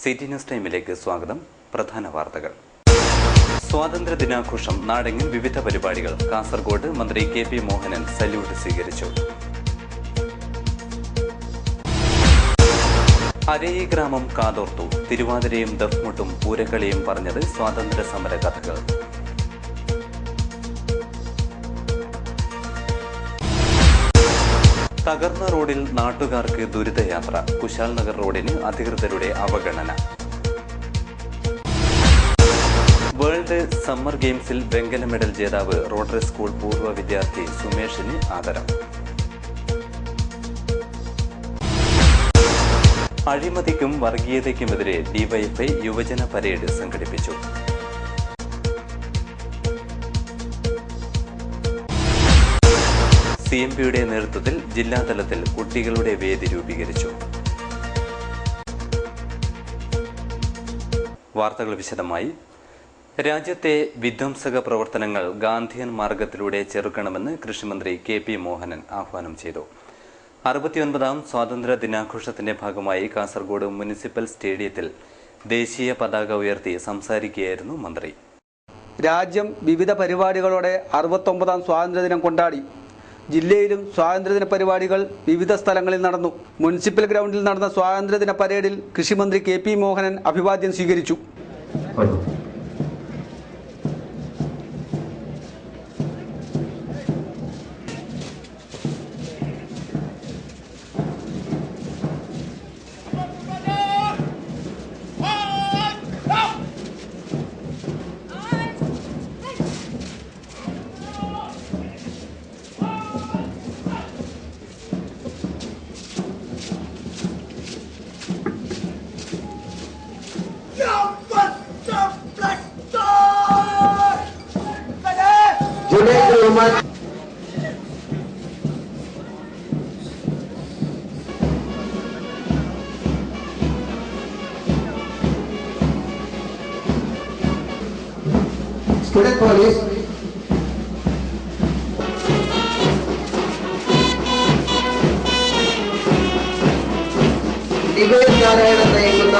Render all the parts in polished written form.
City news ടൈമിലേക്ക് സ്വാഗതം. പ്രധാന വാർത്തകൾ. സ്വാതന്ത്ര്യ ദിനാഘോഷം നാടെങ്ങും വിവിധ പരിപാടികൾ. കാസർഗോഡ് മന്ത്രി കെ.പി. മോഹനൻ സല്യൂട്ട് സ്വീകരിച്ചു. അരയി ഗ്രാമം കാതോർത്തു. തിരുവാതിരയും ദഫ്മുട്ടും പൂരക്കളിയും പറഞ്ഞത് സ്വാതന്ത്ര്യ സമര കഥകൾ. തകർന്ന റോഡിൽ നാട്ടുകാർക്ക് ദുരിതയാത്ര. കുശാൽ നഗർ റോഡിന് അധികൃതരുടെ അവഗണന. വേൾഡ് സമ്മർ ഗെയിംസിൽ വെങ്കല മെഡൽ ജേതാവ് റോട്ടറി സ്കൂൾ പൂർവ്വ വിദ്യാർത്ഥി സുമേഷിന് ആദരം. അഴിമതിക്കും വർഗീയതയ്ക്കുമെതിരെ ഡിവൈഎഫ്ഐ യുവജന പരേഡ് സംഘടിപ്പിച്ചു. CMPയുടെ നേതൃത്വത്തിൽ ജില്ലാതലത്തിൽ കുട്ടികളുടെ വേദി രൂപീകരിച്ചു. വാർത്തകൾ വിശദമായി. രാജ്യത്തെ വിധ്വംസക പ്രവർത്തനങ്ങൾ ഗാന്ധിയൻ മാർഗത്തിലൂടെ ചെറുക്കണമെന്ന് കൃഷിമന്ത്രി കെ.പി. മോഹനൻ ആഹ്വാനം ചെയ്തു. 69ാം സ്വാതന്ത്ര്യ ദിനാഘോഷത്തിന്റെ ഭാഗമായി കാസർഗോഡ് മുനിസിപ്പൽ സ്റ്റേഡിയത്തിൽ ദേശീയ പതാക ഉയർത്തി സംസാരിക്കുകയായിരുന്നു മന്ത്രി. രാജ്യം വിവിധ പരിപാടികളോടെ 69ാം സ്വാതന്ത്ര്യദിനം കൊണ്ടാടി. ജില്ലയിലും സ്വാതന്ത്ര്യദിന പരിപാടികൾ വിവിധ സ്ഥലങ്ങളിൽ നടന്നു. മുനിസിപ്പൽ ഗ്രൗണ്ടിൽ നടന്ന സ്വാതന്ത്ര്യദിന പരേഡിൽ കൃഷിമന്ത്രി കെ.പി. മോഹനൻ അഭിവാദ്യം സ്വീകരിച്ചു. Student police. ഡിബേറ്റ് നാരായണൻ നയിക്കുന്ന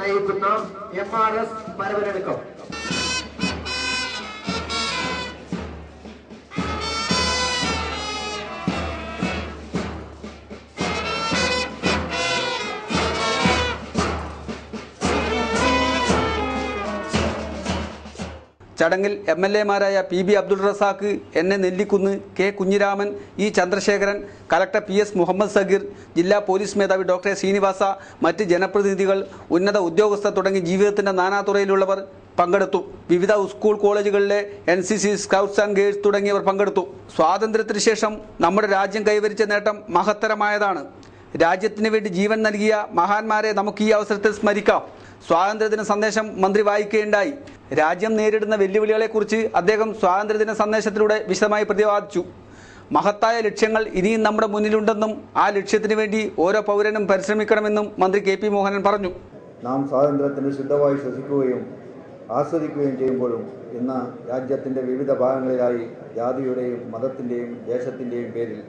നയിക്കുന്ന MRS പരവരടുക്കം. ചടങ്ങിൽ MLA-മാരായ PB Abdul Razak, NA Nellikkunnu, K Kunhiraman, E Chandrasekharan, collector PS Muhammad Sagheer, ജില്ലാ പോലീസ് മേധാവി ഡോക്ടർ ശ്രീനിവാസ, മറ്റ് ജനപ്രതിനിധികൾ, ഉന്നത ഉദ്യോഗസ്ഥർ തുടങ്ങി ജീവിതത്തിന്റെ നാനാതുറയിലുള്ളവർ പങ്കെടുത്തു. വിവിധ സ്കൂൾ കോളേജുകളിലെ NCC, സ്കൗട്ട്സ് ആൻഡ് ഗൈഡ്സ് തുടങ്ങിയവർ പങ്കെടുത്തു. സ്വാതന്ത്ര്യത്തിന് ശേഷം നമ്മുടെ രാജ്യം കൈവരിച്ച നേട്ടം മഹത്തരമായതാണ്. രാജ്യത്തിന് വേണ്ടി ജീവൻ നൽകിയ മഹാന്മാരെ നമുക്ക് ഈ അവസരത്തിൽ സ്മരിക്കാം. സ്വാതന്ത്ര്യദിന സന്ദേശം മന്ത്രി വായിക്കുകയുണ്ടായി. രാജ്യം നേരിടുന്ന വെല്ലുവിളികളെക്കുറിച്ച് അദ്ദേഹം സ്വാതന്ത്ര്യദിന സന്ദേശത്തിലൂടെ വിശദമായി പ്രതിപാദിച്ചു. മഹത്തായ ലക്ഷ്യങ്ങൾ ഇനിയും നമ്മുടെ മുന്നിലുണ്ടെന്നും ആ ലക്ഷ്യത്തിന് വേണ്ടി ഓരോ പൗരനും പരിശ്രമിക്കണമെന്നും മന്ത്രി കെ.പി. മോഹനൻ പറഞ്ഞു. നാം സ്വാതന്ത്ര്യത്തിന് ശുദ്ധമായി ശ്വസിക്കുകയും ആസ്വദിക്കുകയും ചെയ്യുമ്പോഴും ഇന്ന് രാജ്യത്തിൻ്റെ വിവിധ ഭാഗങ്ങളിലായി ജാതിയുടെയും മതത്തിൻ്റെയും ദേശത്തിൻ്റെയും പേരിൽ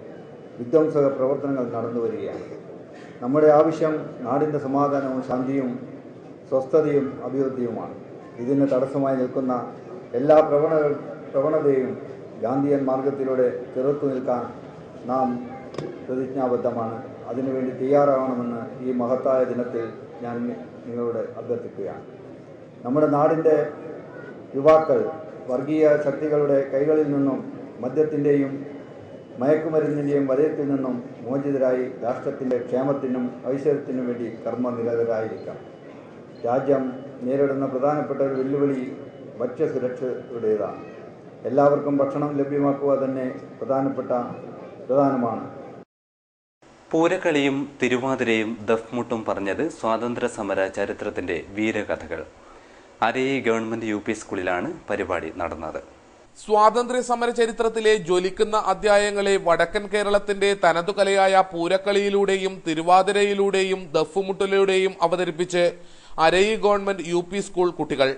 വിധ്വംസക പ്രവർത്തനങ്ങൾ നടന്നു വരികയാണ്. നമ്മുടെ ആവശ്യം നാടിൻ്റെ സമാധാനവും ശാന്തിയും സ്വസ്ഥതയും അഭിവൃദ്ധിയുമാണ്. ഇതിന് തടസ്സമായി നിൽക്കുന്ന എല്ലാ പ്രവണതയും ഗാന്ധിയൻ മാർഗത്തിലൂടെ ചെറുത്തു നിൽക്കാൻ നാം പ്രതിജ്ഞാബദ്ധമാണ്. അതിനുവേണ്ടി തയ്യാറാവണമെന്ന് ഈ മഹത്തായ ദിനത്തിൽ ഞാൻ നിങ്ങളോട് അഭ്യർത്ഥിക്കുകയാണ്. നമ്മുടെ നാടിൻ്റെ യുവാക്കൾ വർഗീയ ശക്തികളുടെ കൈകളിൽ നിന്നും മദ്യത്തിൻ്റെയും മയക്കുമരുന്നിൻ്റെയും വലയത്തിൽ നിന്നും മോചിതരായി രാഷ്ട്രത്തിൻ്റെ ക്ഷേമത്തിനും ഐശ്വര്യത്തിനും വേണ്ടി കർമ്മനിരതരായിരിക്കാം. രാജ്യം നേരിടുന്ന പ്രധാനപ്പെട്ട ഒരു വെല്ലുവിളി ഭക്ഷ്യസുരക്ഷയുടേതാണ്. എല്ലാവർക്കും ഭക്ഷണം ലഭ്യമാക്കുക തന്നെ പ്രധാനമാണ്. പൂരക്കളിയും തിരുവാതിരയും ദഫ്മുട്ടും പറഞ്ഞത് സ്വാതന്ത്ര്യ സമര ചരിത്രത്തിന്റെ വീരകഥകൾ. അരയി ഗവൺമെന്റ് UP സ്കൂളിലാണ് പരിപാടി നടന്നത്. സ്വാതന്ത്ര്യ സമര ചരിത്രത്തിലെ ജ്വലിക്കുന്ന അധ്യായങ്ങളെ വടക്കൻ കേരളത്തിന്റെ തനതുകലയായ പൂരക്കളിയിലൂടെയും തിരുവാതിരയിലൂടെയും ദഫ്മുട്ടിലൂടെയും അവതരിപ്പിച്ച് അരയി ഗവൺമെന്റ് UP സ്കൂൾ കുട്ടികൾ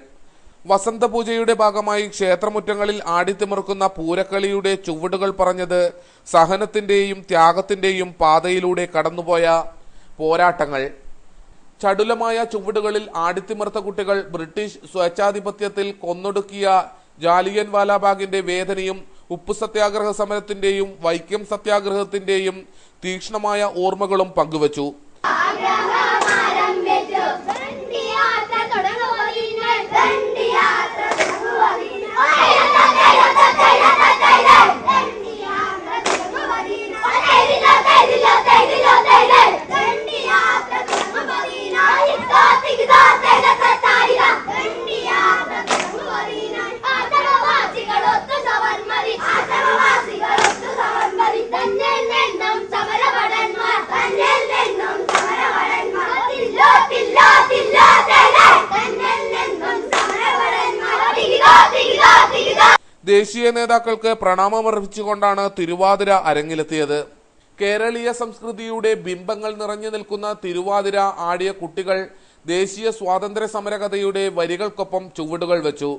വസന്തപൂജയുടെ ഭാഗമായി ക്ഷേത്രമുറ്റങ്ങളിൽ ആടിത്തിമിർക്കുന്ന പൂരക്കളിയുടെ ചുവടുകൾ പറഞ്ഞത് സഹനത്തിന്റെയും ത്യാഗത്തിന്റെയും പാതയിലൂടെ കടന്നുപോയ പോരാട്ടങ്ങൾ. ചടുലമായ ചുവടുകളിൽ ആടിത്തിമിർത്ത കുട്ടികൾ ബ്രിട്ടീഷ് സ്വേച്ഛാധിപത്യത്തിൽ കൊന്നൊടുക്കിയ ജാലിയൻ വാലാബാഗിന്റെ വേദനയും ഉപ്പു സത്യാഗ്രഹ സമരത്തിന്റെയും വൈക്കം സത്യാഗ്രഹത്തിന്റെയും തീക്ഷ്ണമായ ഓർമ്മകളും പങ്കുവച്ചു. ദേശീയ നേതാക്കൾക്ക് പ്രണാമമർപ്പിച്ചുകൊണ്ടാണ് തിരുവാതിര അരങ്ങിലെത്തിയത്. കേരളീയ സംസ്കൃതിയുടെ ബിംബങ്ങൾ നിറഞ്ഞു നിൽക്കുന്ന തിരുവാതിര ആടിയ കുട്ടികൾ ദേശീയ സ്വാതന്ത്ര്യ സമരകഥയുടെ വരികൾക്കൊപ്പം ചുവടുകൾ വെച്ചു.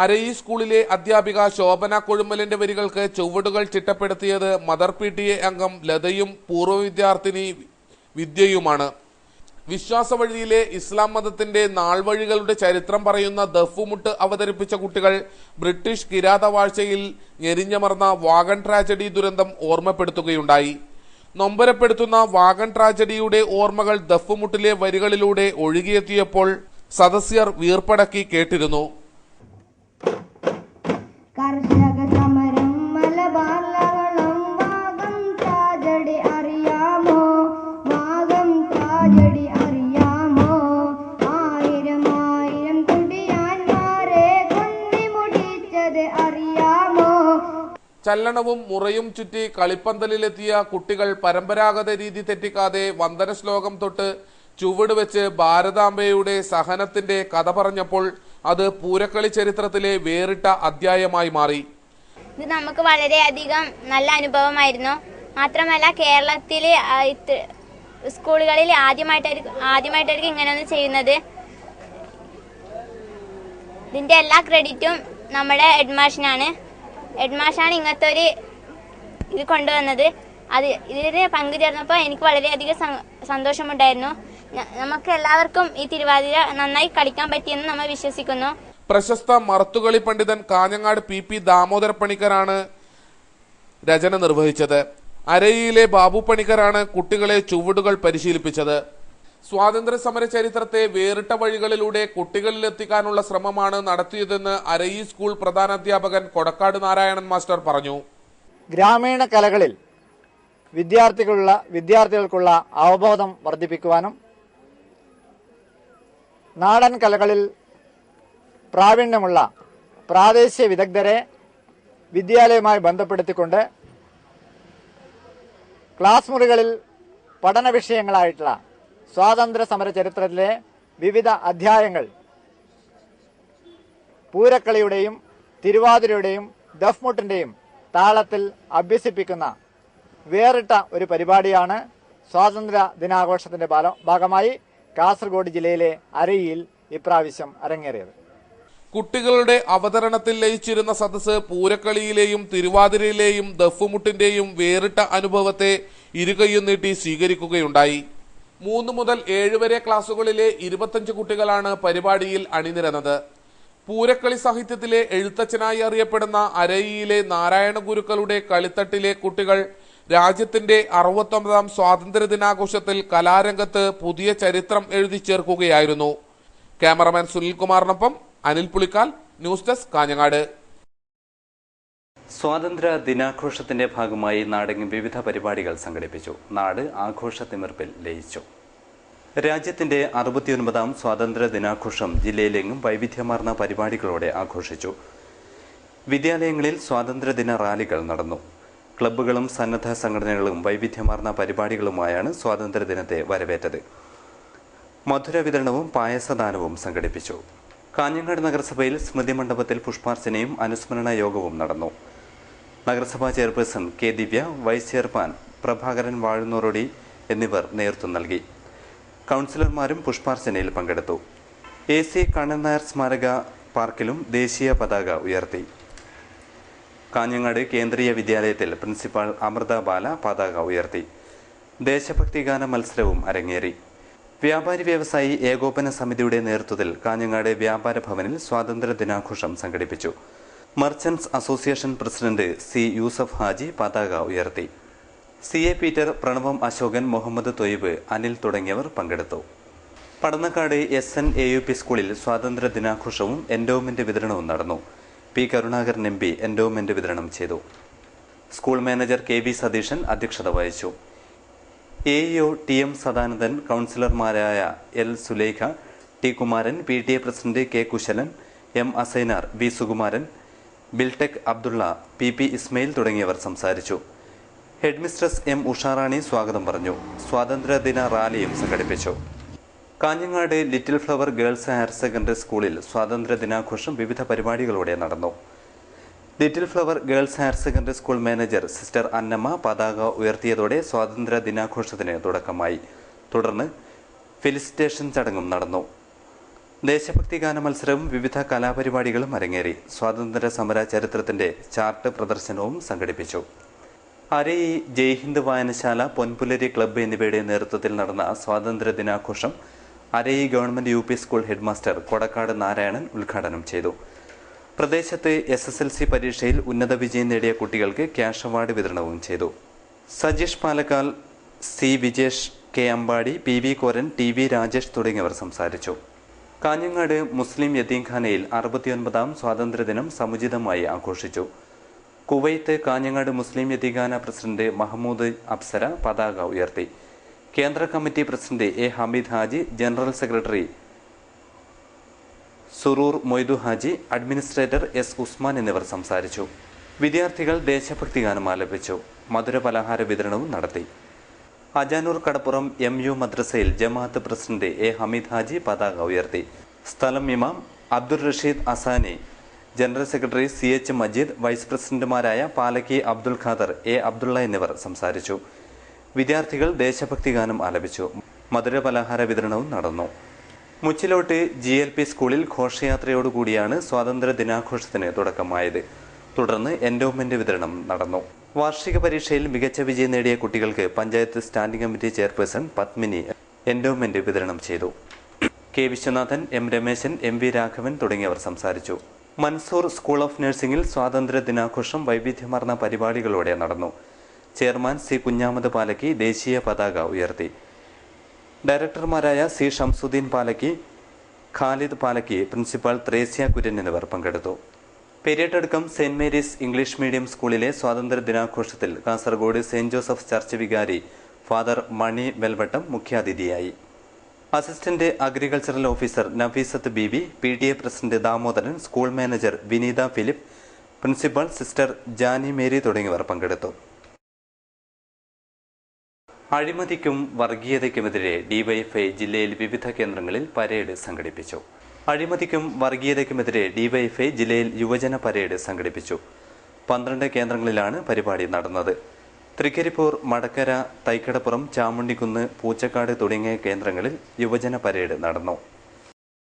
അരയി സ്കൂളിലെ അധ്യാപിക ശോഭന കൊഴുമലിന്റെ വരികൾക്ക് ചുവടുകൾ ചിട്ടപ്പെടുത്തിയത് മദർ PTA അംഗം ലതയും പൂർവ്വ വിദ്യാർത്ഥിനി വിദ്യയുമാണ്. വിശ്വാസവഴിയിലെ ഇസ്ലാം മതത്തിന്റെ നാൾവഴികളുടെ ചരിത്രം പറയുന്ന ദഫ്മുട്ട് അവതരിപ്പിച്ച കുട്ടികൾ ബ്രിട്ടീഷ് കിരാതവാഴ്ചയിൽ ഞെരിഞ്ഞമർന്ന വാഗൺ ട്രാജഡി ദുരന്തം ഓർമ്മപ്പെടുത്തുകയുണ്ടായി. നൊമ്പരപ്പെടുത്തുന്ന വാഗൺ ട്രാജഡിയുടെ ഓർമ്മകൾ ദഫ്മുട്ടിലെ വരികളിലൂടെ ഒഴുകിയെത്തിയപ്പോൾ സദസ്യർ വീർപ്പടക്കി കേട്ടിരുന്നു. കർഷക സമരം മലബാർ ലഹളം വാഗം ട്രാജഡി അറിയാമോ, വാഗം ട്രാജഡി അറിയാമോ, ആയിരം ആയിരം കുടിയാന്മാരെ കൊന്നിമുടിച്ചത് അറിയാമോ. ചല്ലണവും മുറയും ചുറ്റി കളിപ്പന്തലിലെത്തിയ കുട്ടികൾ പരമ്പരാഗത രീതി തെറ്റിക്കാതെ വന്ദന ശ്ലോകം തൊട്ട് ചുവട് വെച്ച് ഭാരതാംബയുടെ സഹനത്തിന്റെ കഥ പറഞ്ഞപ്പോൾ അത് പൂരക്കളി ചരിത്രത്തിലെ വേറിട്ട അധ്യായമായി മാറി. ഇത് നമുക്ക് വളരെയധികം നല്ല അനുഭവമായിരുന്നു. മാത്രമല്ല കേരളത്തിലെ സ്കൂളുകളിൽ ആദ്യമായിട്ടായിരിക്കും ഇങ്ങനെയൊന്നും ചെയ്യുന്നത്. ഇതിന്റെ എല്ലാ ക്രെഡിറ്റും നമ്മുടെ ഹെഡ്മാഷിനാണ്. ഹെഡ്മാഷാണ് ഇങ്ങനത്തെ ഒരു ഇത് കൊണ്ടുവന്നത്. ഇതിന് പങ്കുചേർന്നപ്പോൾ എനിക്ക് വളരെയധികം സന്തോഷമുണ്ടായിരുന്നു. നമുക്ക് എല്ലാവർക്കും ഈ തിരുവാതിര നന്നായി കളിക്കാൻ പറ്റിയെന്ന് നമ്മൾ വിശ്വസിക്കുന്നു. പ്രശസ്ത മറത്തുകളി പണ്ഡിതൻ കാഞ്ഞങ്ങാട് PP ദാമോദര പണിക്കരാണ് രചന നിർവഹിച്ചത്. അരയിലെ ബാബു പണിക്കരാണ് കുട്ടികളെ ചുവടുകൾ പരിശീലിപ്പിച്ചത്. സ്വാതന്ത്ര്യ സമര ചരിത്രത്തെ വേറിട്ട വഴികളിലൂടെ കുട്ടികളിലെത്തിക്കാനുള്ള ശ്രമമാണ് നടത്തിയതെന്ന് അരയി സ്കൂൾ പ്രധാനാധ്യാപകൻ കൊടക്കാട് നാരായണൻ മാസ്റ്റർ പറഞ്ഞു. ഗ്രാമീണ കലകളിൽ വിദ്യാർത്ഥികൾക്കുള്ള അവബോധം വർദ്ധിപ്പിക്കുവാനും നാടൻ കലകളിൽ പ്രാവീണ്യമുള്ള പ്രാദേശിക വിദഗ്ധരെ വിദ്യാലയവുമായി ബന്ധപ്പെടുത്തിക്കൊണ്ട് ക്ലാസ് മുറികളിൽ പഠന വിഷയങ്ങളായിട്ടുള്ള സ്വാതന്ത്ര്യ സമര ചരിത്രത്തിലെ വിവിധ അധ്യായങ്ങൾ പൂരക്കളിയുടെയും തിരുവാതിരയുടെയും ദഫ്മുട്ടിന്റെയും താളത്തിൽ അഭ്യസിപ്പിക്കുന്ന വേറിട്ട ഒരു പരിപാടിയാണ് സ്വാതന്ത്ര്യ ദിനാഘോഷത്തിന്റെ ഭാഗമായി കാസർഗോഡ് ജില്ലയിലെ അരയിൽ ഇപ്രാവശ്യം അരങ്ങേറിയത്. കുട്ടികളുടെ അവതരണത്തിൽ ലയിച്ചിരുന്ന സദസ്സ് പൂരക്കളിയിലെയും തിരുവാതിരയിലെയും ദഫ്മുട്ടിന്റെയും വേറിട്ട അനുഭവത്തെ ഇരുകൈയും നീട്ടി സ്വീകരിക്കുകയുണ്ടായി. 3 മുതൽ 7 വരെ ക്ലാസുകളിലെ 25 കുട്ടികളാണ് പരിപാടിയിൽ അണിനിരന്നത്. പൂരക്കളി സാഹിത്യത്തിലെ എഴുത്തച്ഛനായി അറിയപ്പെടുന്ന അരയിലെ നാരായണ ഗുരുക്കളുടെ കളിത്തട്ടിലെ കുട്ടികൾ രാജ്യത്തിന്റെ 69ാം സ്വാതന്ത്ര്യ ദിനാഘോഷത്തിൽ കലാരംഗത്ത് പുതിയ ചരിത്രം എഴുതി ചേർക്കുകയായിരുന്നു. ക്യാമറമാൻ സുനിൽകുമാറിനൊപ്പം അനിൽ പുളിക്കാൽ, ന്യൂസ് ഡെസ്ക്, കാഞ്ഞങ്ങാട്. സ്വാതന്ത്ര്യ ദിനാഘോഷത്തിന്റെ ഭാഗമായി നാടെങ്ങും വിവിധ പരിപാടികൾ സംഘടിപ്പിച്ചു. നാട് ആഘോഷ തിമിർപ്പിൽ ലയിച്ചു. രാജ്യത്തിന്റെ 69ാം സ്വാതന്ത്ര്യ ദിനാഘോഷം ജില്ലയിലെങ്ങും വൈവിധ്യമാർന്ന പരിപാടികളോടെ ആഘോഷിച്ചു. വിദ്യാലയങ്ങളിൽ സ്വാതന്ത്ര്യദിന റാലികൾ നടന്നു. ക്ലബ്ബുകളും സന്നദ്ധ സംഘടനകളും വൈവിധ്യമാർന്ന പരിപാടികളുമായാണ് സ്വാതന്ത്ര്യദിനത്തെ വരവേറ്റത്. മധുര വിതരണവും പായസദാനവും സംഘടിപ്പിച്ചു. കാഞ്ഞങ്ങാട് നഗരസഭയിൽ സ്മൃതി മണ്ഡപത്തിൽ പുഷ്പാർച്ചനയും അനുസ്മരണ യോഗവും നടന്നു. നഗരസഭാ ചെയർപേഴ്സൺ കെ ദിവ്യ, വൈസ് ചെയർമാൻ പ്രഭാകരൻ വാഴുന്നോറോടി എന്നിവർ നേതൃത്വം നൽകി. കൗൺസിലർമാരും പുഷ്പാർച്ചനയിൽ പങ്കെടുത്തു. AC കണ്ണൻ നായർ സ്മാരക പാർക്കിലും ദേശീയ പതാക ഉയർത്തി. കാഞ്ഞങ്ങാട് കേന്ദ്രീയ വിദ്യാലയത്തിൽ പ്രിൻസിപ്പാൾ അമൃത ബാല പതാക ഉയർത്തി. ദേശഭക്തി ഗാന മത്സരവും അരങ്ങേറി. വ്യാപാരി വ്യവസായി ഏകോപന സമിതിയുടെ നേതൃത്വത്തിൽ കാഞ്ഞങ്ങാട് വ്യാപാര ഭവനിൽ സ്വാതന്ത്ര്യ ദിനാഘോഷം സംഘടിപ്പിച്ചു. Merchants association president C. Yusuf Haji പതാക ഉയർത്തി. CA പീറ്റർ, പ്രണവം അശോകൻ, മുഹമ്മദ് തൊയ്ബ്, അനിൽ തുടങ്ങിയവർ പങ്കെടുത്തു. പടന്നക്കാട് SN AUP സ്കൂളിൽ സ്വാതന്ത്ര്യ ദിനാഘോഷവും എൻഡോമെന്റ് വിതരണവും നടന്നു. P. കരുണാകരൻ MP എൻഡോമെന്റ് വിതരണം ചെയ്തു. സ്കൂൾ മാനേജർ KV സതീശൻ അധ്യക്ഷത വഹിച്ചു. AEO TM സദാനന്ദൻ, കൗൺസിലർമാരായ L. Sulekha, T. Kumaran, PTA president K. Kushalan, M. Asainar, B. Sukumaran, Biltech Abdulla, PP Ismail തുടങ്ങിയവർ സംസാരിച്ചു. Headmistress M. ഉഷാറാണി സ്വാഗതം പറഞ്ഞു. സ്വാതന്ത്ര്യദിന റാലിയും സംഘടിപ്പിച്ചു. Kanhangad little flower girls higher secondary സ്കൂളിൽ സ്വാതന്ത്ര്യ ദിനാഘോഷം വിവിധ പരിപാടികളോടെ നടന്നു. Little flower girls higher secondary school manager sister Annamma പതാക ഉയർത്തിയതോടെ സ്വാതന്ത്ര്യ ദിനാഘോഷത്തിന് തുടക്കമായി. തുടർന്ന് ഫെലിസിറ്റേഷൻ ചടങ്ങും നടന്നു. ദേശഭക്തി ഗാന മത്സരവും വിവിധ കലാപരിപാടികളും അരങ്ങേറി. സ്വാതന്ത്ര്യ സമര ചരിത്രത്തിന്റെ ചാർട്ട് പ്രദർശനവും സംഘടിപ്പിച്ചു. അരയി, ജയ്ഹിന്ദ് വായനശാല, പൊൻപുലരി ക്ലബ്ബ് എന്നിവയുടെ നേതൃത്വത്തിൽ നടന്ന സ്വാതന്ത്ര്യ ദിനാഘോഷം Arayi government UP school headmaster Kodakkad Narayanan ഉദ്ഘാടനം ചെയ്തു. പ്രദേശത്ത് SSLC പരീക്ഷയിൽ ഉന്നത വിജയം നേടിയ കുട്ടികൾക്ക് ക്യാഷ് അവാർഡ് വിതരണവും ചെയ്തു. Sajeesh Palakkal, C. Vijesh, K. Ambadi, PV Koran, TV Rajesh തുടങ്ങിയവർ സംസാരിച്ചു. കാഞ്ഞങ്ങാട് മുസ്ലിം യതീംഖാനയിൽ 69ാം സ്വാതന്ത്ര്യദിനം സമുചിതമായി ആഘോഷിച്ചു. കുവൈത്ത് കാഞ്ഞങ്ങാട് മുസ്ലിം യതീംഖാന പ്രസിഡന്റ് മഹമ്മൂദ് അപ്സര പതാക ഉയർത്തി. കേന്ദ്ര committee president A. Hameed Haji, general secretary Suroor Moidu Haji, administrator S. Usman എന്നിവർ സംസാരിച്ചു. വിദ്യാർത്ഥികൾ ദേശഭക്തി ഗാനം ആലപിച്ചു. മധുര പലഹാര വിതരണവും നടത്തി. അജാനൂർ കടപ്പുറം MU മദ്രസയിൽ ജമാഅത്ത് പ്രസിഡന്റ് A. ഹമീദ് ഹാജി പതാക ഉയർത്തി. സ്ഥലം ഇമാം Abdul Rasheed Asani, general secretary CH Majeed, vice പ്രസിഡന്റുമാരായ പാലക്കി അബ്ദുൽ ഖാദർ, A. അബ്ദുള്ള എന്നിവർ സംസാരിച്ചു. വിദ്യാർത്ഥികൾ ദേശഭക്തി ഗാനം ആലപിച്ചു. മധുര പലഹാര വിതരണവും നടന്നു. മുച്ചിലോട്ട് GLP സ്കൂളിൽ ഘോഷയാത്രയോടുകൂടിയാണ് സ്വാതന്ത്ര്യ ദിനാഘോഷത്തിന് തുടക്കമായത്. തുടർന്ന് എൻഡോമെന്റ് വിതരണം നടന്നു. വാർഷിക പരീക്ഷയിൽ മികച്ച വിജയം നേടിയ കുട്ടികൾക്ക് panchayat standing committee chairperson Padmini endowment വിതരണം ചെയ്തു. K. Viswanathan, M. Rameshan, MV Raghavan തുടങ്ങിയവർ സംസാരിച്ചു. മൻസൂർ സ്കൂൾ ഓഫ് നഴ്സിംഗിൽ സ്വാതന്ത്ര്യ ദിനാഘോഷം വൈവിധ്യമാർന്ന പരിപാടികളോടെ നടന്നു. Chairman C. കുഞ്ഞാമത് പാലക്കി ദേശീയ പതാക ഉയർത്തി. ഡയറക്ടർമാരായ C. ഷംസുദ്ദീൻ പാലക്കി, ഖാലിദ് പാലക്കി, പ്രിൻസിപ്പാൾ ത്രേസ്യ കുര്യൻ എന്നിവർ പങ്കെടുത്തു. Periyattadukkam saint Mary's English medium സ്കൂളിലെ സ്വാതന്ത്ര്യ ദിനാഘോഷത്തിൽ കാസർഗോഡ് സെന്റ് ജോസഫ് ചർച്ച് വികാരി ഫാദർ മണി വെൽവട്ടം മുഖ്യാതിഥിയായി. Assistant agricultural officer Nafeesath Beevi, PTA president Damodaran, school manager Vineetha Philip, principal sister Jani Mary തുടങ്ങിയവർ പങ്കെടുത്തു. അഴിമതിക്കും വർഗീയതയ്ക്കുമെതിരെ DYFI ജില്ലയിൽ വിവിധ കേന്ദ്രങ്ങളിൽ പരേഡ് സംഘടിപ്പിച്ചു. അഴിമതിക്കും വർഗീയതയ്ക്കുമെതിരെ DYFI ജില്ലയിൽ യുവജന പരേഡ് സംഘടിപ്പിച്ചു. 12 കേന്ദ്രങ്ങളിലാണ് പരിപാടി നടന്നത്. തൃക്കരിപ്പൂർ, മടക്കര, തൈക്കടപ്പുറം, ചാമുണ്ടിക്കുന്ന്, പൂച്ചക്കാട് തുടങ്ങിയ കേന്ദ്രങ്ങളിൽ യുവജന പരേഡ് നടന്നു.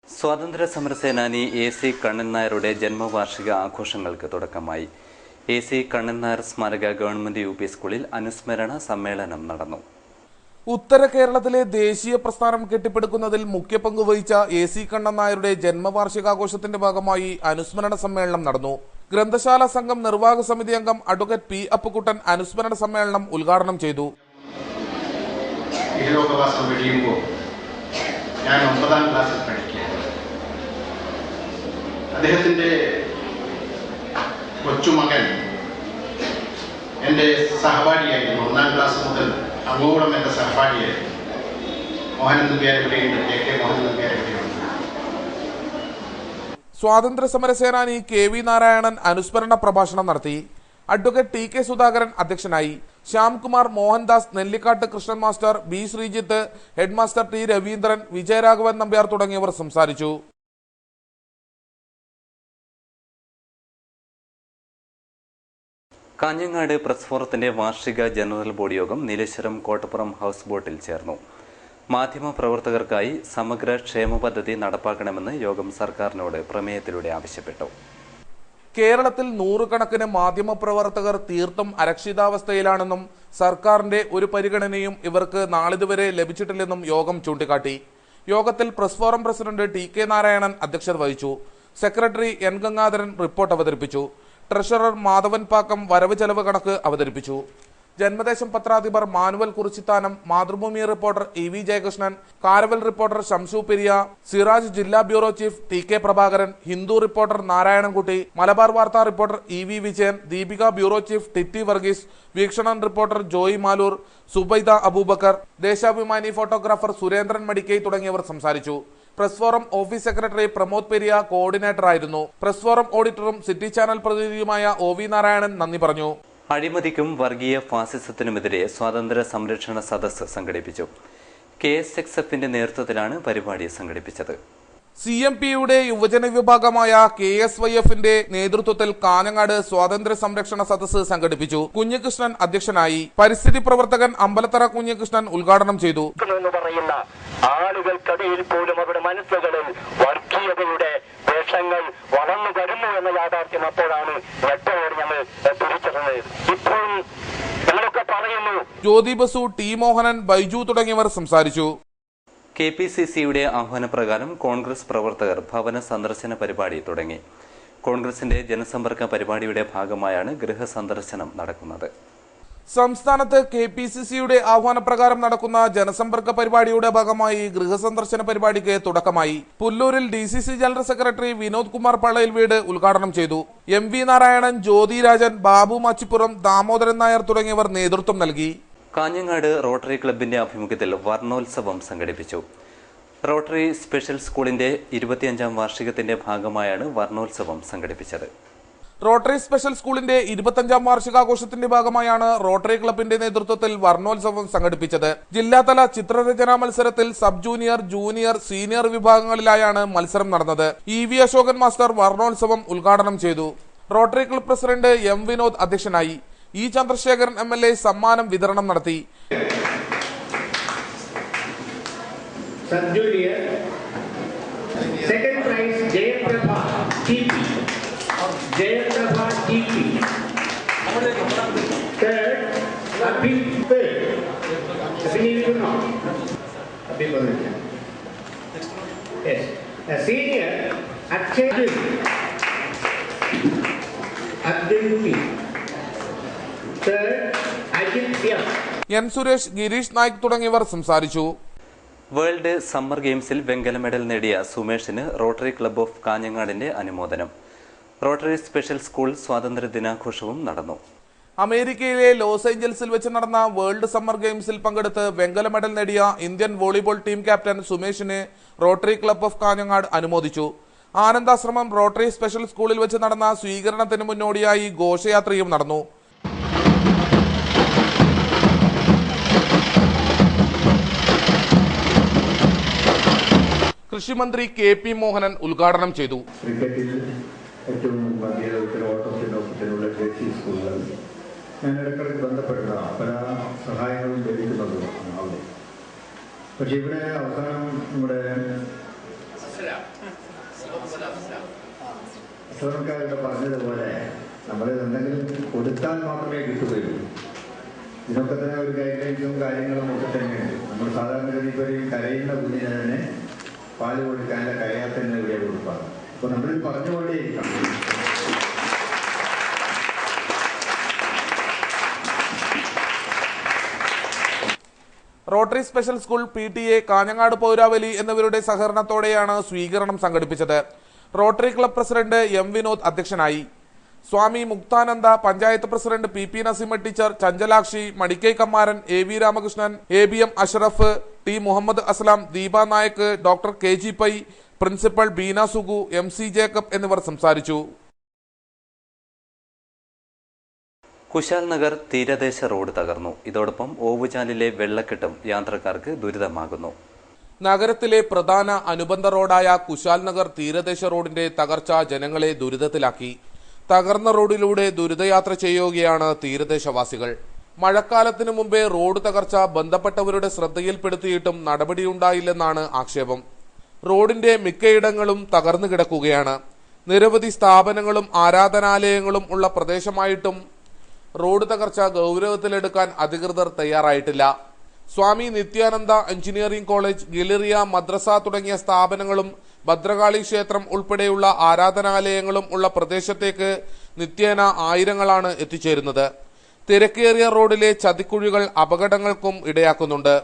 സ്വാതന്ത്ര്യ സമരസേനാനി AC കണ്ണൻ നായരുടെ ജന്മവാർഷിക ആഘോഷങ്ങൾക്ക് തുടക്കമായി. AC കണ്ണൻ നായർ സ്മാരക ഗവൺമെന്റ് UP സ്കൂളിൽ അനുസ്മരണ സമ്മേളനം നടന്നു. ഉത്തര കേരളത്തിലെ ദേശീയ പ്രസ്ഥാനം കെട്ടിപ്പടുക്കുന്നതിൽ മുഖ്യ പങ്ക് വഹിച്ച AC കണ്ണൻ നായരുടെ ജന്മവാർഷികാഘോഷത്തിന്റെ ഭാഗമായി അനുസ്മരണ സമ്മേളനം നടന്നു. ഗ്രന്ഥശാല സംഘം നിർവാഹക സമിതി അംഗം അഡ്വക്കേറ്റ് P. അപ്പുക്കുട്ടൻ അനുസ്മരണ സമ്മേളനം ഉദ്ഘാടനം ചെയ്തു. ഞാൻ 9ാം ക്ലാസ്സിൽ പഠിക്കുകയാണ്. അദ്ദേഹത്തിന്റെ കൊച്ചുമകൻ എൻ്റെ സഹപാഠിയായിരുന്നു. 1ാം ക്ലാസ് മുതൽ അങ്ങോളം എൻ്റെ സഹപാഠിയായിരുന്നു. മോഹനൻ നമ്പ്യാരെ ഇവിടെയുണ്ട്, JK മോഹനൻ നമ്പ്യാരെ ഇവിടെയുണ്ട്. സ്വാതന്ത്ര്യ സമര സേനാനി KV നാരായണൻ അനുസ്മരണ പ്രഭാഷണം നടത്തി. അഡ്വക്കേറ്റ് TK സുധാകരൻ അധ്യക്ഷനായി. Shyamkumar, Mohandas, Nellikkattu Krishnan master, B Sreejith, headmaster T Raveendran, Vijayaraghavan Nambiar തുടങ്ങിയവർ സംസാരിച്ചു. കാഞ്ഞങ്ങാട് പ്രസ് ഫോറത്തിന്റെ വാർഷിക ജനറൽ ബോഡി യോഗം നീലേശ്വരം കോട്ടപ്പുറം ഹൗസ് ബോട്ടിൽ ചേർന്നു. മാധ്യമപ്രവർത്തകർക്കായി സമഗ്ര ക്ഷേമ പദ്ധതി നടപ്പാക്കണമെന്ന് യോഗം സർക്കാരിനോട് പ്രമേയത്തിലൂടെ ആവശ്യപ്പെട്ടു. കേരളത്തിൽ നൂറുകണക്കിന് മാധ്യമപ്രവർത്തകർ തീർത്തും അരക്ഷിതാവസ്ഥയിലാണെന്നും സർക്കാരിന്റെ ഒരു പരിഗണനയും ഇവർക്ക് നാളിതുവരെ ലഭിച്ചിട്ടില്ലെന്നും യോഗം ചൂണ്ടിക്കാട്ടി. യോഗത്തിൽ press forum president TK Narayanan അധ്യക്ഷത വഹിച്ചു. സെക്രട്ടറി N ഗംഗാധരൻ റിപ്പോർട്ട് അവതരിപ്പിച്ചു. ട്രഷറർ മാധവൻ പാക്കം വരവ് ചെലവ് കണക്ക് അവതരിപ്പിച്ചു. ജന്മദേശം പത്രാധിപർ Manuel Kurichithanam, Mathrubhumi reporter EV Jayakrishnan, Karaval reporter Shamsu Periya, Siraj ജില്ലാ bureau chief TK Prabhakaran, Hindu reporter Narayanankutty, Malabar Vartha reporter EV Vijayan, Deepika bureau chief Titty Varghese, Veekshanam reporter Joy Maloor, Zubaida Aboobacker, Deshabhimani photographer Surendran Madikkai തുടങ്ങിയവർ സംസാരിച്ചു. Press forum office secretary Pramod Periya കോർഡിനേറ്ററായിരുന്നു. പ്രസ് ഫോറം ഓഡിറ്ററും സിറ്റി ചാനൽ പ്രതിനിധിയുമായ OV നാരായണൻ നന്ദി പറഞ്ഞു. അഴിമതിക്കും വർഗീയ ഫാസിസത്തിനുമെതിരെ സ്വാതന്ത്ര്യ സംരക്ഷണ സദസ്സ് സംഘടിപ്പിച്ചു. KSXFന്റെ നേതൃത്വത്തിലാണ് പരിപാടി സംഘടിപ്പിച്ചത്. CMPയുടെ യുവജന വിഭാഗമായ KSYFന്റെ നേതൃത്വത്തിൽ കാഞ്ഞങ്ങാട് സ്വാതന്ത്ര്യ സംരക്ഷണ സദസ്സ് സംഘടിപ്പിച്ചു. കുഞ്ഞികൃഷ്ണൻ അധ്യക്ഷനായി. പരിസ്ഥിതി പ്രവർത്തകൻ അമ്പലത്തറ കുഞ്ഞികൃഷ്ണൻ ഉദ്ഘാടനം ചെയ്തു. ആളുകൾക്കിടയിൽ പോലും അവരുടെ മനസ്സുകളിൽ വർഗീയതയുടെ വേഷങ്ങൾ വളർന്നു വരുന്നു എന്ന യാഥാർത്ഥ്യം അപ്പോഴാണ് ഞെട്ടോട് ഞങ്ങൾ തിരിച്ചറിഞ്ഞത്. ഇപ്പോഴും ഞങ്ങളൊക്കെ പറയുന്നു. ജ്യോതി ബസു, T മോഹനൻ, ബൈജു തുടങ്ങിയവർ സംസാരിച്ചു. KPCCയുടെ ആഹ്വാനപ്രകാരം കോൺഗ്രസ് പ്രവർത്തകർ ഭവന സന്ദർശന പരിപാടി തുടങ്ങി. കോൺഗ്രസിന്റെ ജനസമ്പർക്ക പരിപാടിയുടെ ഭാഗമായാണ് ഗൃഹസന്ദർശനം നടക്കുന്നത്. സംസ്ഥാനത്ത് KPCCയുടെ ആഹ്വാനപ്രകാരം നടക്കുന്ന ജനസമ്പർക്ക പരിപാടിയുടെ ഭാഗമായി ഗൃഹസന്ദർശന പരിപാടിക്ക് തുടക്കമായി. പുല്ലൂരിൽ DCC general secretary Vinod Kumar Pallayil വീട് ഉദ്ഘാടനം ചെയ്തു. MV നാരായണൻ, ജ്യോതി രാജൻ, ബാബു മാച്ചിപ്പുറം, ദാമോദരൻ നായർ തുടങ്ങിയവർ നേതൃത്വം നൽകി. കാഞ്ഞങ്ങാട് റോട്ടറി ക്ലബിന്റെ ആഭിമുഖ്യത്തിൽ വർണ്ണോത്സവം സംഘടിപ്പിച്ചു. റോട്ടറി സ്പെഷ്യൽ സ്കൂളിന്റെ 25ാം വാർഷികത്തിന്റെ ഭാഗമായാണ് വർണ്ണോത്സവം സംഘടിപ്പിച്ചത്. റോട്ടറി സ്പെഷ്യൽ സ്കൂളിന്റെ 25ാം വാർഷികാഘോഷത്തിന്റെ ഭാഗമായാണ് റോട്ടറി ക്ലബിന്റെ നേതൃത്വത്തിൽ വർണ്ണോത്സവം സംഘടിപ്പിച്ചത്. ജില്ലാതല ചിത്രരചനാ മത്സരത്തിൽ സബ് ജൂനിയർ, ജൂനിയർ, സീനിയർ വിഭാഗങ്ങളിലായാണ് മത്സരം നടന്നത്. EV അശോകൻ മാസ്റ്റർ വർണ്ണോത്സവം ഉദ്ഘാടനം ചെയ്തു. Rotary club president M Vinod അധ്യക്ഷനായി. E ചന്ദ്രശേഖരൻ MLA സമ്മാനം വിതരണം നടത്തി. Sub junior second prize Jayaprabha TP. Jayapratha TP. Third, Abhi third. Yes. A senior, Akshay Abdul P. Third, Ajit Vyas. N Suresh, Girish Naik തുടങ്ങിയവർ സംസാരിച്ചു. വേൾഡ് സമ്മർ ഗെയിംസിൽ വെങ്കല മെഡൽ നേടിയ സുമേഷിന് റോട്ടറി ക്ലബ് ഓഫ് കാഞ്ഞങ്ങാടിന്റെ അനുമോദനം. റോട്ടറി സ്പെഷ്യൽ സ്കൂൾ സ്വാതന്ത്ര്യ ദിനാഘോഷവും നടന്നു. അമേരിക്കയിലെ ലോസ് ഏഞ്ചൽസിൽ വെച്ച് നടന്ന വേൾഡ് സമ്മർ ഗെയിംസിൽ പങ്കെടുത്ത് വെങ്കല മെഡൽ നേടിയ ഇന്ത്യൻ വോളിബോൾ ടീം ക്യാപ്റ്റൻ സുമേഷിനെ റോട്ടറി ക്ലബ് ഓഫ് കാഞ്ഞങ്ങാട് അനുമോദിച്ചു. ആനന്ദാശ്രമം റോട്ടറി സ്പെഷ്യൽ സ്കൂളിൽ വെച്ച് നടന്ന സ്വീകരണത്തിന് മുന്നോടിയായി ഘോഷയാത്രയും നടന്നു. കൃഷിമന്ത്രി KP മോഹനൻ ഉദ്ഘാടനം ചെയ്തു. ഏറ്റവും വലിയ ഉത്തരവാദിത്തത്തിനുള്ള ദേശീയ സ്കൂളുകൾ ഞാൻ ഇടയ്ക്കിടയ്ക്ക് ബന്ധപ്പെടുന്നതാണ്. പല സഹായങ്ങളും ലഭിക്കുന്നത് അവിടെ. പക്ഷെ ഇവിടെ അവസാനം നമ്മുടെ അസലക്കാരുടെ പറഞ്ഞതുപോലെ നമ്മൾ എന്തെങ്കിലും കൊടുത്താൽ മാത്രമേ കിട്ടുകയുള്ളൂ. ഇതിനൊക്കെ തന്നെ ഒരു ഗൈഡ്ലൈൻസും കാര്യങ്ങളും ഒക്കെ തന്നെയുണ്ട്. നമ്മൾ സാധാരണഗതിയിൽ കരയുന്ന കുഞ്ഞിനെ തന്നെ പാല് കൊടുക്കാൻ കരയാത്തന്നെ ഇവിടെ കൊടുപ്പാണ്. അപ്പോൾ നമ്മളിൽ പറഞ്ഞുകൊണ്ടേയിരിക്കണം. Rotary special school PTA, Kanhangad പൗരാവലി എന്നിവരുടെ സഹകരണത്തോടെയാണ് സ്വീകരണം സംഘടിപ്പിച്ചത്. Rotary club president M Vinod അധ്യക്ഷനായി. Swami Muktananda, panchayat president PP Naseema teacher, Chanchalakshi, Madikkai Kammaran, AV Ramakrishnan, ABM Ashraf, T Muhammad Aslam, Deepa Nayak, doctor KG Pai, principal Beena Sugu, MC Jacob എന്നിവർ സംസാരിച്ചു. കുശാൽ നഗർ തീരദേശ റോഡ് തകർന്നു. ഇതോടൊപ്പം ഓവുചാലിലെ വെള്ളക്കെട്ടും യാത്രക്കാർക്ക് ദുരിതമാകുന്നു. നഗരത്തിലെ പ്രധാന അനുബന്ധ റോഡായ കുശാൽ നഗർ തീരദേശ റോഡിന്റെ തകർച്ച ജനങ്ങളെ ദുരിതത്തിലാക്കി. തകർന്ന റോഡിലൂടെ ദുരിതയാത്ര ചെയ്യുകയാണ് തീരദേശവാസികൾ. മഴക്കാലത്തിനു മുമ്പേ റോഡ് തകർച്ച ബന്ധപ്പെട്ടവരുടെ ശ്രദ്ധയിൽപ്പെടുത്തിയിട്ടും നടപടിയുണ്ടായില്ലെന്നാണ് ആക്ഷേപം. റോഡിന്റെ മിക്കയിടങ്ങളും തകർന്നു കിടക്കുകയാണ്. നിരവധി സ്ഥാപനങ്ങളും ആരാധനാലയങ്ങളും ഉള്ള പ്രദേശമായിട്ടും റോഡ് തകർച്ച ഗൗരവത്തിലെടുക്കാൻ അധികൃതർ തയ്യാറായിട്ടില്ല. സ്വാമി നിത്യാനന്ദ എഞ്ചിനീയറിംഗ് കോളേജ്, ഗിലിറിയ മദ്രസ തുടങ്ങിയ സ്ഥാപനങ്ങളും ഭദ്രകാളി ക്ഷേത്രം ഉൾപ്പെടെയുള്ള ആരാധനാലയങ്ങളും ഉള്ള പ്രദേശത്തേക്ക് നിത്യേന ആയിരങ്ങളാണ് എത്തിച്ചേരുന്നത്. തിരക്കേറിയ റോഡിലെ ചതിക്കുഴികൾ അപകടങ്ങൾക്കും ഇടയാക്കുന്നുണ്ട്.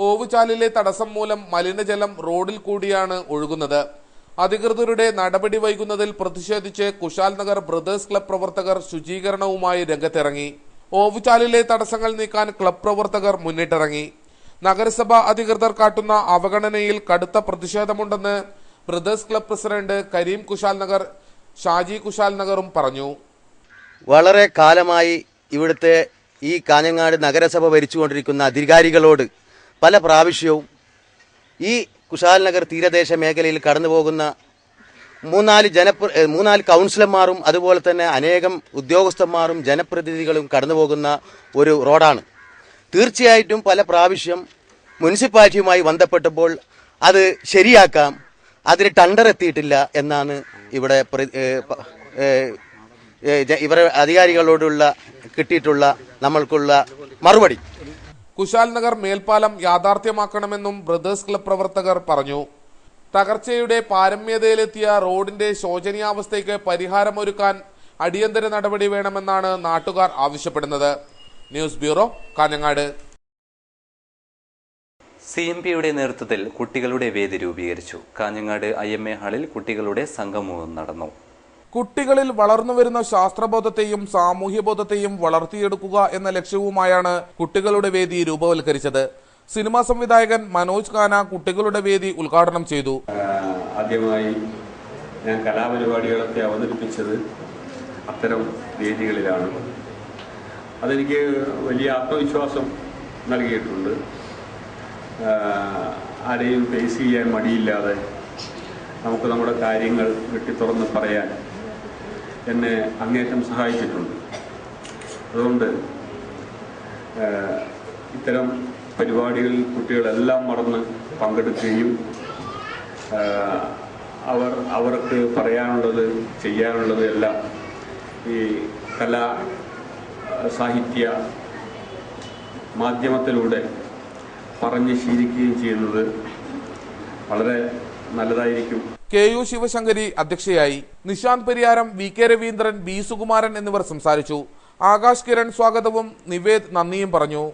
ഓവുചാലിലെ തടസ്സം മൂലം മലിനജലം റോഡിൽ കൂടിയാണ് ഒഴുകുന്നത്. അധികൃതരുടെ നടപടി വൈകുന്നതിൽ പ്രതിഷേധിച്ച് കുശാൽ നഗർ ബ്രദേഴ്സ് ക്ലബ് പ്രവർത്തകർ ശുചീകരണവുമായി രംഗത്തിറങ്ങി. ഓവുചാലിലെ തടസ്സങ്ങൾ നീക്കാൻ ക്ലബ് പ്രവർത്തകർ മുന്നിട്ടിറങ്ങി. നഗരസഭ അധികൃതർ കാട്ടുന്ന അവഗണനയിൽ കടുത്ത പ്രതിഷേധമുണ്ടെന്ന് brothers club president Kareem Kushal Nagar, Shaji Kushal നഗറും പറഞ്ഞു. വളരെ കാലമായി ഇവിടുത്തെ ഈ കാഞ്ഞങ്ങാട് നഗരസഭ ഭരിച്ചുകൊണ്ടിരിക്കുന്ന അധികാരികളോട് പല പ്രാവശ്യവും ഈ കുശാൽ നഗർ തീരദേശ മേഖലയിൽ കടന്നു പോകുന്ന മൂന്നാല് കൗൺസിലർമാരും അതുപോലെ തന്നെ അനേകം ഉദ്യോഗസ്ഥന്മാരും ജനപ്രതിനിധികളും കടന്നു പോകുന്ന ഒരു റോഡാണ്. തീർച്ചയായിട്ടും പല പ്രാവശ്യം മുനിസിപ്പാലിറ്റിയുമായി ബന്ധപ്പെട്ടപ്പോൾ അത് ശരിയാക്കാം, അതിന് ടെൻഡർ എത്തിയിട്ടില്ല എന്നാണ് ഇവിടെ ഇവരെ അധികാരികളോടുള്ള കിട്ടിയിട്ടുള്ള നമ്മൾക്കുള്ള മറുപടി. കുശാൽ നഗർ മേൽപ്പാലം യാഥാർത്ഥ്യമാക്കണമെന്നും ബ്രദേഴ്സ് ക്ലബ് പ്രവർത്തകർ പറഞ്ഞു. തകർച്ചയുടെ പാരമ്യതയിലെത്തിയ റോഡിന്റെ ശോചനീയാവസ്ഥയ്ക്ക് പരിഹാരമൊരുക്കാൻ അടിയന്തര നടപടി വേണമെന്നാണ് നാട്ടുകാർ ആവശ്യപ്പെടുന്നത്. News bureau, Kanhangad. CMPയുടെ നേതൃത്വത്തിൽ കുട്ടികളുടെ വേദി രൂപീകരിച്ചു. കാഞ്ഞങ്ങാട് IMA ഹാളിൽ കുട്ടികളുടെ സംഗമവും നടന്നു. കുട്ടികളിൽ വളർന്നുവരുന്ന ശാസ്ത്രബോധത്തെയും സാമൂഹ്യബോധത്തെയും വളർത്തിയെടുക്കുക എന്ന ലക്ഷ്യവുമായാണ് കുട്ടികളുടെ വേദി രൂപവൽക്കരിച്ചത്. സിനിമാ സംവിധായകൻ മനോജ് ഖാന കുട്ടികളുടെ വേദി ഉദ്ഘാടനം ചെയ്തു. ആദ്യമായി ഞാൻ കലാപരിപാടികളൊക്കെ അവതരിപ്പിച്ചത് അത്തരം വേദികളിലാണ്. അതെനിക്ക് വലിയ ആത്മവിശ്വാസം നൽകിയിട്ടുണ്ട്. ആരെയും ഫേസ് ചെയ്യാൻ മടിയില്ലാതെ നമുക്ക് നമ്മുടെ കാര്യങ്ങൾ വെട്ടിത്തുറന്ന് പറയാൻ എന്നെ അങ്ങേറ്റം സഹായിച്ചിട്ടുണ്ട്. അതുകൊണ്ട് ഇത്തരം പരിപാടികളിൽ കുട്ടികളെല്ലാം മറന്ന് പങ്കെടുക്കുകയും അവർക്ക് പറയാനുള്ളത് ചെയ്യാനുള്ളത് എല്ലാം ഈ കലാ സാഹിത്യ മാധ്യമത്തിലൂടെ പറഞ്ഞ് ശീലിക്കുകയും ചെയ്യുന്നത് വളരെ നല്ലതായിരിക്കും. KU ശിവശങ്കരി അധ്യക്ഷയായി. നിശാന്ത് പെരിയാരം, VK രവീന്ദ്രൻ, B സുകുമാരൻ എന്നിവർ സംസാരിച്ചു. ആകാശ് കിരൺ സ്വാഗതവും നിവേദ് നന്ദിയും പറഞ്ഞു.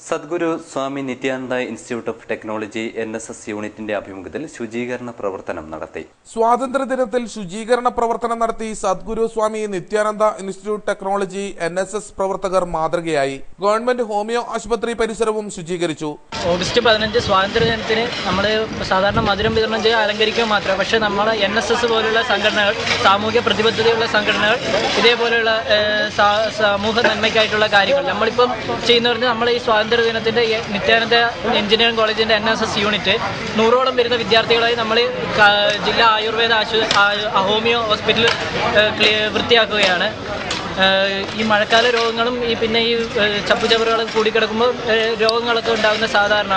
Sadguru Swami Nityananda institute of technology NSS യൂണിറ്റിന്റെ ആഭിമുഖ്യത്തിൽ ശുചീകരണ പ്രവർത്തനം നടത്തി. സ്വാതന്ത്ര്യദിനത്തിൽ ശുചീകരണ പ്രവർത്തനം നടത്തി Sadhguru Swami Nityananda institute technology NSS പ്രവർത്തകർ മാതൃകയായി. ഗവൺമെന്റ് ഹോമിയോ ആശുപത്രി പരിസരവും ശുചീകരിച്ചു. ഓഗസ്റ്റ് 15 സ്വാതന്ത്ര്യദിനത്തിന് നമ്മൾ സാധാരണ മധുരം വിതരണം ചെയ്യുക അലങ്കരിക്കുക മാത്രമേ, പക്ഷേ നമ്മൾ NSS പോലുള്ള സംഘടനകൾ, സാമൂഹ്യ പ്രതിബദ്ധതയുള്ള സംഘടനകൾ, ഇതേപോലെയുള്ള സമൂഹ നന്മയ്ക്കായിട്ടുള്ള കാര്യങ്ങൾ നമ്മളിപ്പം ചെയ്യുന്ന പറഞ്ഞാൽ നമ്മൾ ഈ സ്വാതന്ത്ര്യദിനത്തിൻ്റെ നിത്യാനന്ദ എഞ്ചിനീയറിംഗ് കോളേജിൻ്റെ NSS യൂണിറ്റ് 100ഓളം വരുന്ന വിദ്യാർത്ഥികളായി നമ്മൾ ജില്ലാ ആയുർവേദ ഹോമിയോ ഹോസ്പിറ്റൽ വൃത്തിയാക്കുകയാണ്. ഈ മഴക്കാല രോഗങ്ങളും പിന്നെ ഈ ചപ്പുചവറുകളും കൂടിക്കിടക്കുമ്പോൾ രോഗങ്ങളൊക്കെ ഉണ്ടാകുന്ന സാധാരണ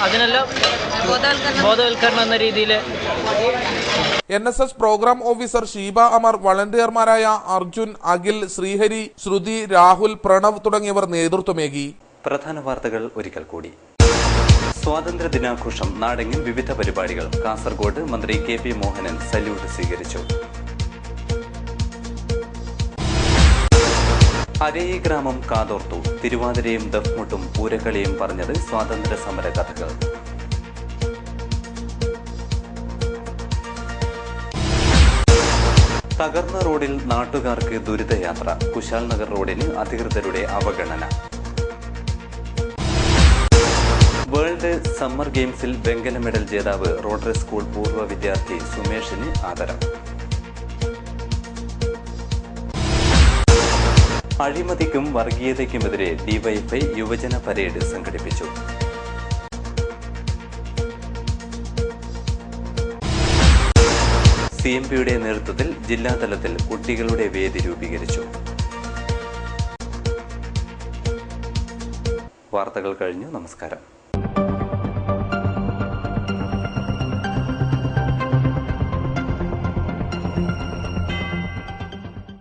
അതിനെല്ലാം ബോധവൽക്കരണം എന്ന രീതിയിൽ NSS programme officer Sheeba Amar, വളണ്ടിയർമാരായ അർജുൻ, അഖിൽ, ശ്രീഹരി, ശ്രുതി, രാഹുൽ, പ്രണവ് തുടങ്ങിയവർ നേതൃത്വമേകി. പ്രധാന വാർത്തകൾ ഒരിക്കൽ കൂടി. സ്വാതന്ത്ര്യ ദിനാഘോഷം നാടെങ്ങും വിവിധ പരിപാടികൾ. കാസർഗോഡ് മന്ത്രി KP മോഹനൻ സല്യൂട്ട് സ്വീകരിച്ചു. അരയി ഗ്രാമം കാതോർത്തു. തിരുവാതിരയും ദഫ്മുട്ടും പൂരക്കളിയും പറഞ്ഞത് സ്വാതന്ത്ര്യ സമര കഥകൾ. തകർന്ന റോഡിൽ നാട്ടുകാർക്ക് ദുരിതയാത്ര. കുശാൽ നഗർ റോഡിന് അധികൃതരുടെ അവഗണന. വേൾഡ് സമ്മർ ഗെയിംസിൽ വെങ്കല മെഡൽ ജേതാവ് റോട്ടറി സ്കൂൾ പൂർവ്വ വിദ്യാർത്ഥി സുമേഷിന് ആദരം. അഴിമതിക്കും വർഗീയതയ്ക്കുമെതിരെ ഡിവൈഎഫ്ഐ യുവജന പരേഡ് സംഘടിപ്പിച്ചു. CMPയുടെ നേതൃത്വത്തിൽ ജില്ലാതലത്തിൽ കുട്ടികളുടെ വേദി രൂപീകരിച്ചു. വാർത്തകൾ കഴിഞ്ഞു. നമസ്കാരം.